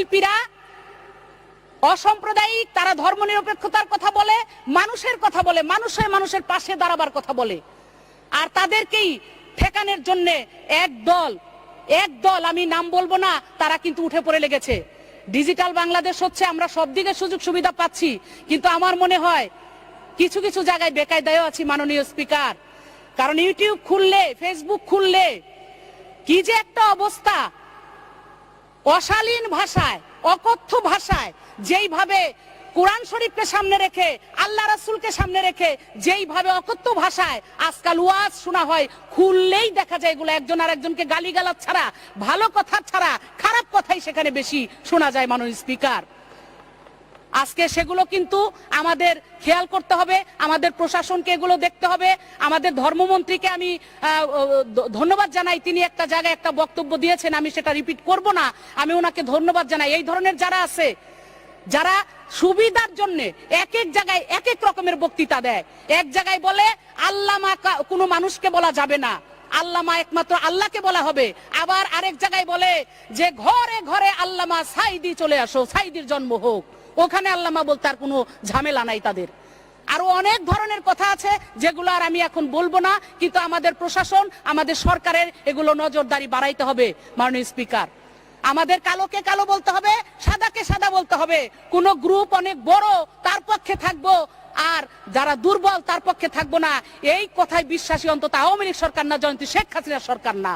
শিল্পীরা অসাম্প্রদায়িক, তারা ধর্মনিরপেক্ষতার কথা বলে, মানুষের কথা বলে, মানুষের পাশে দাঁড়াবার কথা বলে। আর তাদেরকেই ঠেকানোর জন্য এক দল আমি নাম বলবো না, তারা কিন্তু উঠে পড়ে লেগেছে। ডিজিটাল বাংলাদেশ হচ্ছে, আমরা সব দিকে সুযোগ সুবিধা পাচ্ছি, কিন্তু আমার মনে হয় কিছু কিছু জায়গায় বেকায়দায়ও আছি মাননীয় স্পিকার। কারণ ইউটিউব খুললে, ফেসবুক খুললে কি যে একটা অবস্থা, অশালীন ভাষায়, অকথ্য ভাষায়, যেইভাবে কোরআন শরীফকে সামনে রেখে, আল্লাহ রাসূলকে সামনে রেখে যেইভাবে অকথ্য ভাষায় আজকাল ওয়াজ শোনা হয়, খুললেই দেখা যায় এগুলো একজন আর একজনকে গালিগালাজ ছাড়া, ভালো কথা ছাড়া খারাপ কথাই সেখানে বেশি শোনা যায় মাননীয় স্পিকার। আজকে সেগুলো কিন্তু আমাদের খেয়াল করতে হবে, আমাদের প্রশাসনকে এগুলো দেখতে হবে। আমাদের ধর্মমন্ত্রীকে আমি ধন্যবাদ জানাই, তিনি একটা জায়গায় একটা বক্তব্য দিয়েছেন, আমি সেটা রিপিট করব না, আমি ওনাকে ধন্যবাদ জানাই। এই ধরনের যারা আছে, যারা সুবিধার জন্য এক এক জায়গায় এক এক রকমের বক্তৃতা দেয়, এক জায়গায় বলে আল্লাহ মা কোনো মানুষকে বলা যাবে না, আল্লাহ মা একমাত্র আল্লাহকে বলা হবে, আবার আরেক জায়গায় বলে যে ঘরে ঘরে আল্লাহ মা সাইদি চলে আসো, সাইদির জন্ম হোক, ওখানে আল্লাহ মা বলতে আর কোনো ঝামেলা নাই তাদের। আরো অনেক ধরনের কথা আছে যেগুলো আর আমি এখন বলবো না, কিন্তু আমাদের প্রশাসন, আমাদের সরকারের এগুলো নজরদারি বাড়াইতে হবে মাননীয় স্পিকার। আমাদের কালোকে কালো বলতে হবে, সাদাকে সাদা বলতে হবে। কোন গ্রুপ অনেক বড় তার পক্ষে থাকবো, আর যারা দুর্বল তার পক্ষে থাকবো না, এই কথায় বিশ্বাসী অন্তত আওয়ামী লীগ সরকার না, জয়ন্তী শেখ হাসিনার সরকার না।